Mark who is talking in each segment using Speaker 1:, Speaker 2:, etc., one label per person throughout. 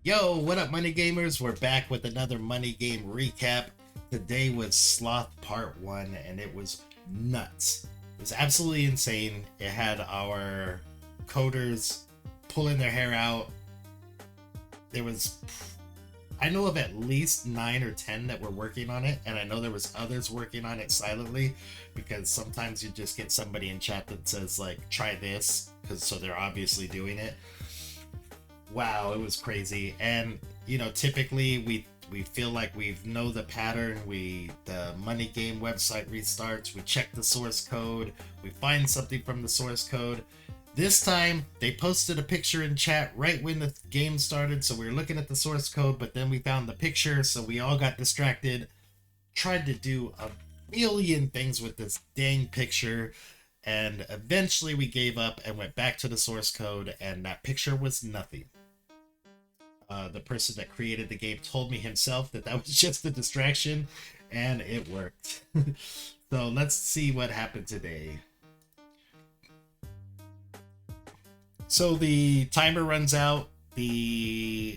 Speaker 1: Yo, what up, Money Gamers? We're back with another Money Game recap. Today was Sloth Part 1, and it was nuts. It was absolutely insane. It had our coders pulling their hair out. I know of at least 9 or 10 that were working on it, and I know there was others working on it silently, because sometimes you just get somebody in chat that says, like, try this, so they're obviously doing it. Wow, it was crazy. And typically we feel like we know the pattern. The Money Game website restarts, we check the source code, we find something from the source code. This time they posted a picture in chat right when the game started, so we were looking at the source code, but then we found the picture, so we all got distracted, tried to do a million things with this dang picture, and eventually we gave up and went back to the source code, and that picture was nothing. The person that created the game told me himself that was just a distraction, and it worked. So let's see what happened today. So the timer runs out, the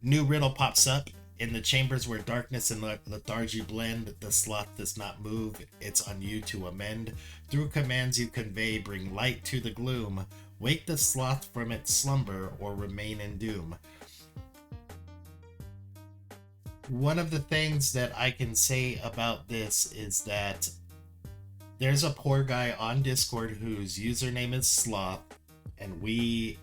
Speaker 1: new riddle pops up. In the chambers where darkness and lethargy blend, the sloth does not move. It's on you to amend. Through commands you convey, bring light to the gloom. Wake the sloth from its slumber or remain in doom. One of the things that I can say about this is that there's a poor guy on Discord whose username is Sloth, and we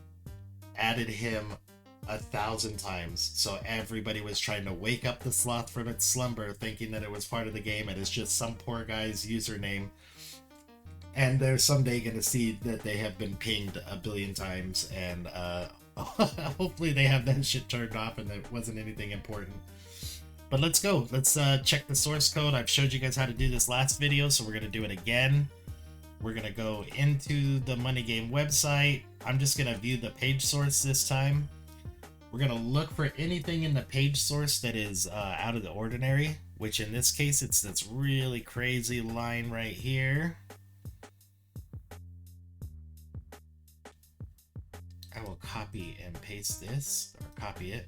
Speaker 1: added him 1,000 times. So everybody was trying to wake up the sloth from its slumber, thinking that it was part of the game, and it's just some poor guy's username. And they're someday going to see that they have been pinged 1 billion times, and hopefully they have that shit turned off and it wasn't anything important. But let's go. Let's check the source code. I've showed you guys how to do this last video, so we're going to do it again. We're going to go into the Money Game website. I'm just going to view the page source this time. We're going to look for anything in the page source that is out of the ordinary, which in this case, it's this really crazy line right here. I will copy and paste this, or copy it.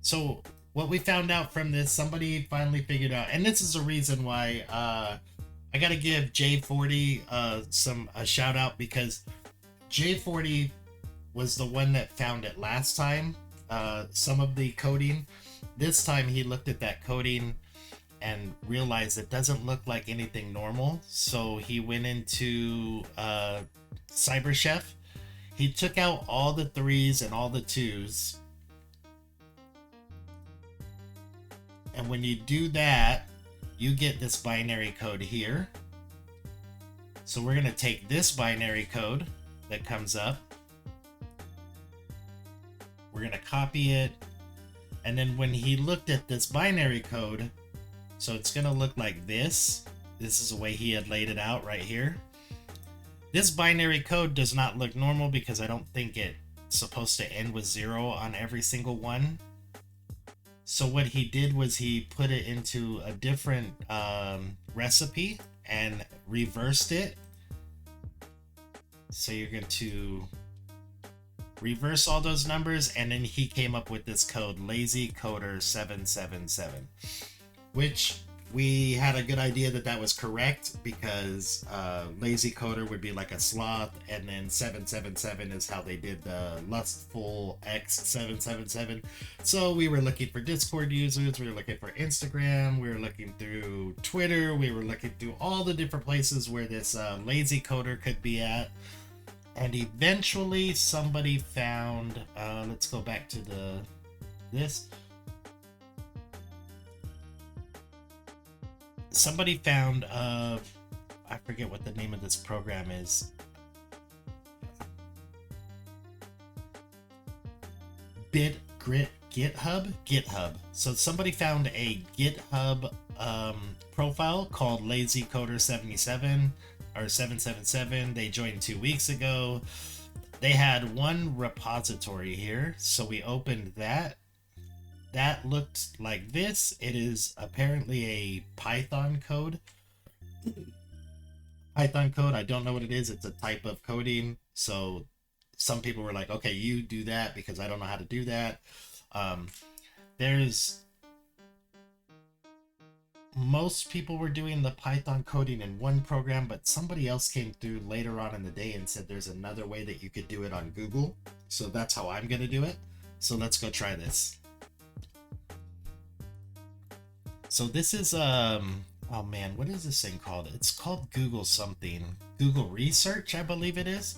Speaker 1: So what we found out from this, somebody finally figured out, and this is a reason why I got to give J40 a shout out, because J40 was the one that found it last time. Some of the coding. This time he looked at that coding and realized it doesn't look like anything normal. So he went into CyberChef. He took out all the 3s and all the 2s. And when you do that, you get this binary code here. So we're going to take this binary code that comes up. We're going to copy it. And then when he looked at this binary code, so it's going to look like this. This is the way he had laid it out right here. This binary code does not look normal because I don't think it's supposed to end with 0 on every single one. So what he did was he put it into a different recipe and reversed it. So you're going to reverse all those numbers, and then he came up with this code, LazyCoder777, which we had a good idea that was correct, because Lazy Coder would be like a sloth, and then 777 is how they did the Lustful X777. So we were looking for Discord users, we were looking for Instagram, we were looking through Twitter, we were looking through all the different places where this Lazy Coder could be at. And eventually somebody found, let's go back to this. Somebody found, I forget what the name of this program is. GitHub. So somebody found a GitHub profile called LazyCoder77 or 777. They joined 2 weeks ago. They had one repository here, so we opened that. That looked like this. It is apparently a Python code. I don't know what it is. It's a type of coding. So some people were like, okay, you do that because I don't know how to do that. There's most people were doing the Python coding in one program, but somebody else came through later on in the day and said there's another way that you could do it on Google. So that's how I'm going to do it. So let's go try this. So this is, oh man, what is this thing called? It's called Google something. Google Research, I believe it is.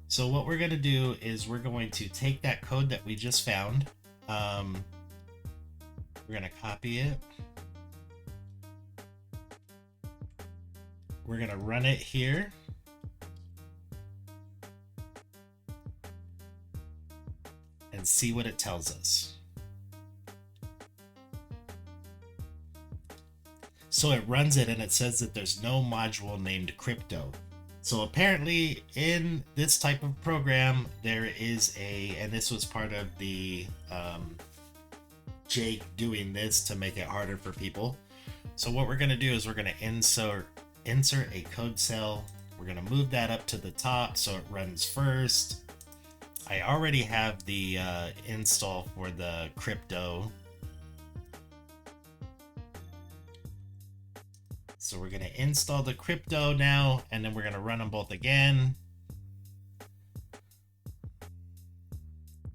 Speaker 1: So what we're going to do is we're going to take that code that we just found. We're going to copy it. We're going to run it here. And see what it tells us. So it runs it and it says that there's no module named crypto. So apparently in this type of program, there is and this was part of the Jake doing this to make it harder for people. So what we're going to do is we're going to insert a code cell. We're going to move that up to the top so it runs first. I already have the install for the crypto. So we're going to install the crypto now, and then we're going to run them both again.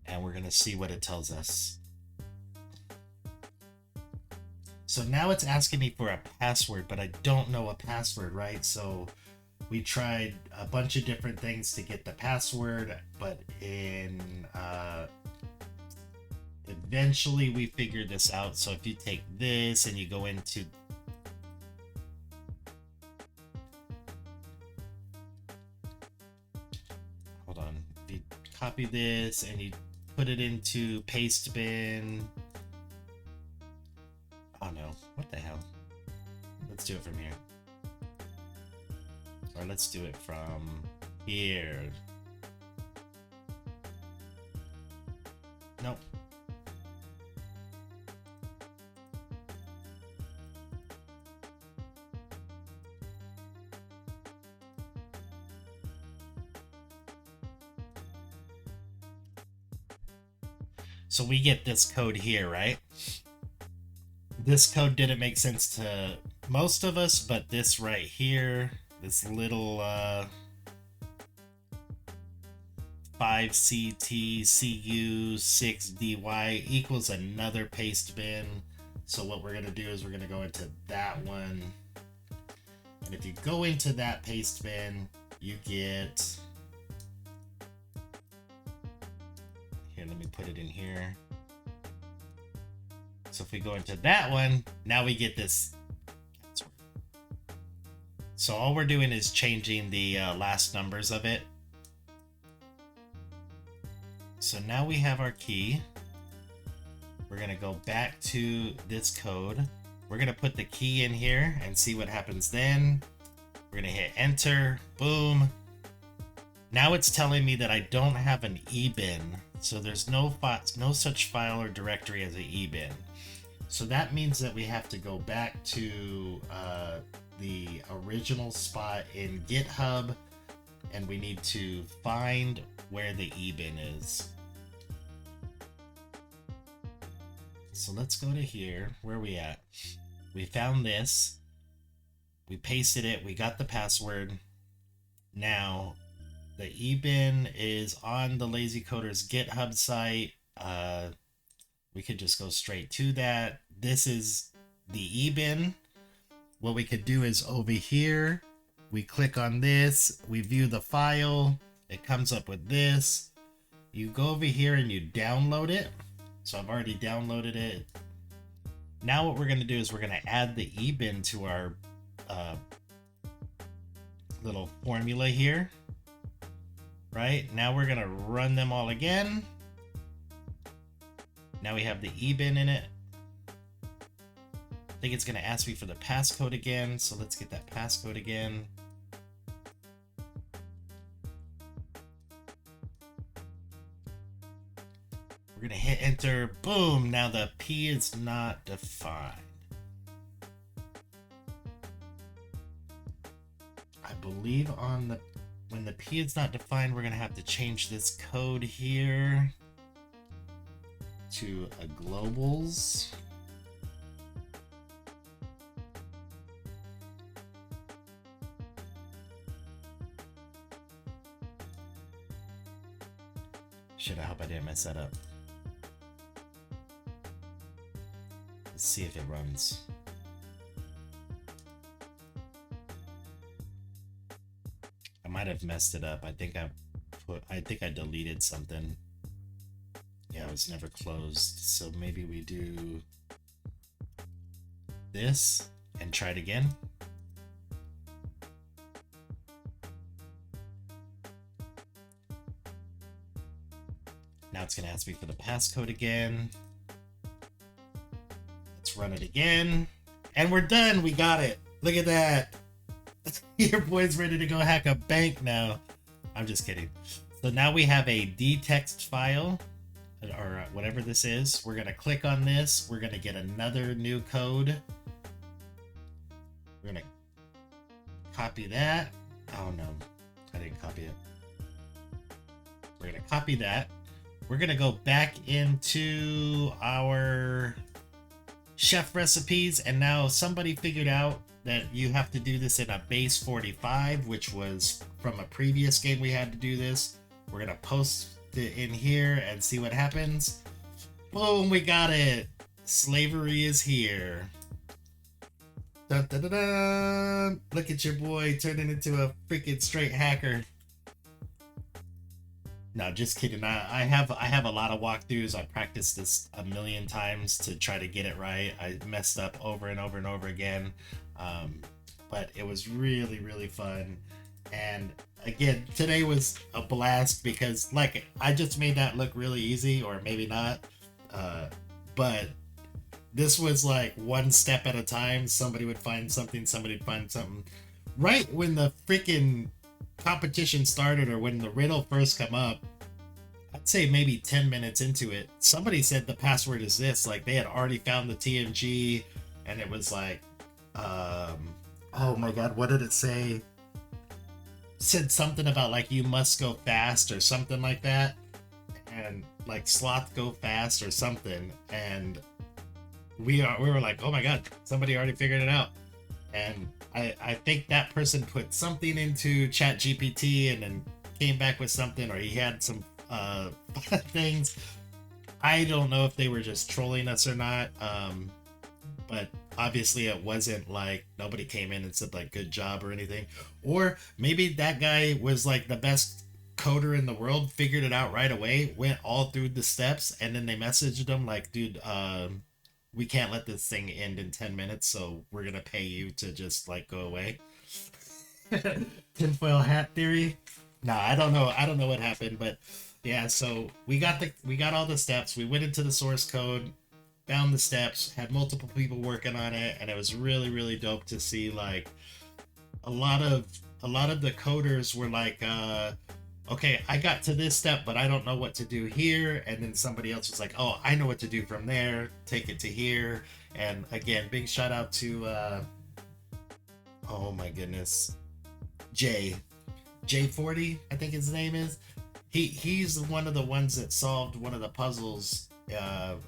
Speaker 1: And we're going to see what it tells us. So now it's asking me for a password, but I don't know a password, right? So we tried a bunch of different things to get the password, but eventually we figured this out. So if you take this and you go into if you copy this and you put it into paste bin. Oh no, what the hell? Let's do it from here. Or let's do it from here. Nope. So we get this code here, right? This code didn't make sense to most of us, but this right here, this little 5CTCU6DY equals another paste bin. So what we're going to do is we're going to go into that one. And if you go into that paste bin, you get... Here, let me put it in here. So if we go into that one, now we get this. So all we're doing is changing the last numbers of it. So now we have our key. We're going to go back to this code. We're going to put the key in here and see what happens then. We're going to hit enter. Boom. Now it's telling me that I don't have an ebin. So there's no such file or directory as an ebin. So that means that we have to go back to the original spot in GitHub, and we need to find where the ebin is. So let's go to here. Where are we at? We found this. We pasted it. We got the password. Now, the ebin is on the Lazy Coders GitHub site. We could just go straight to that. This is the ebin. What we could do is over here, we click on this, we view the file, it comes up with this. You go over here and you download it. So I've already downloaded it. Now what we're going to do is we're going to add the ebin to our little formula here. Right? Now we're going to run them all again. Now we have the ebin in it. I think it's going to ask me for the passcode again, so let's get that passcode again. We're going to hit enter. Boom! Now the P is not defined. I believe on the... when the P is not defined, we're gonna have to change this code here to a globals. Shit, I hope I didn't mess that up. Let's see if it runs. I might have messed it up. I think I deleted something. Yeah, it was never closed. So maybe we do this and try it again. Now it's gonna ask me for the passcode again. Let's run it again. And we're done. We got it. Look at that. Your boy's ready to go hack a bank now. I'm just kidding. So now we have a dtext file, or whatever this is. We're gonna click on this. We're gonna get another new code. We're gonna copy that. Oh no, I didn't copy it. We're gonna copy that. We're gonna go back into our chef recipes, and now somebody figured out that you have to do this in a base 45, which was from a previous game we had to do this. We're gonna post it in here and see what happens. Boom, we got it. Slavery is here. Dun, dun, dun, dun. Look at your boy turning into a freaking straight hacker. No, just kidding. I have a lot of walkthroughs. I practiced this a million times to try to get it right. I messed up over and over and over again. But it was really, really fun. And again, today was a blast because like I just made that look really easy, or maybe not. But this was like one step at a time. Somebody would find something, somebody would find something. Right when the freaking competition started, or when the riddle first come up, I'd say maybe 10 minutes into it, somebody said the password is this. Like they had already found the TNG, and it was like, oh my god, what did it say? Said something about like you must go fast or something like that, and like sloth go fast or something, and we were like, oh my god, somebody already figured it out. And I think that person put something into Chat GPT and then came back with something, or he had some things. I don't know if they were just trolling us or not, but obviously it wasn't like nobody came in and said like good job or anything. Or maybe that guy was like the best coder in the world, figured it out right away, went all through the steps, and then they messaged him like, dude, we can't let this thing end in 10 minutes, so we're gonna pay you to just like go away. Tinfoil hat theory. Nah, I don't know what happened, but yeah, so we got all the steps. We went into the source code, found the steps, had multiple people working on it, and it was really, really dope to see like a lot of the coders were like, okay, I got to this step, but I don't know what to do here. And then somebody else was like, oh, I know what to do from there. Take it to here. And again, big shout out to, oh my goodness, J40, I think his name is. He's one of the ones that solved one of the puzzles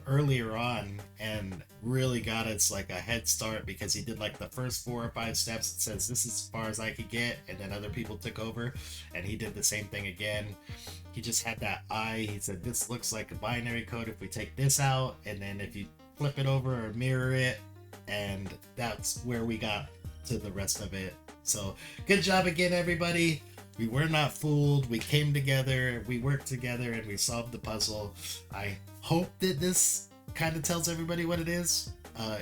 Speaker 1: earlier on and really got us like a head start, because he did like the first 4 or 5 steps. It says this is as far as I could get, and then other people took over and he did the same thing again. He just had that eye. He said this looks like a binary code if we take this out, and then if you flip it over or mirror it, and that's where we got to the rest of it. So good job again, everybody. We were not fooled. We came together, we worked together, and we solved the puzzle. I hope that this kind of tells everybody what it is.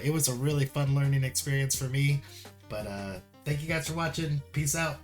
Speaker 1: It was a really fun learning experience for me. But thank you guys for watching. Peace out.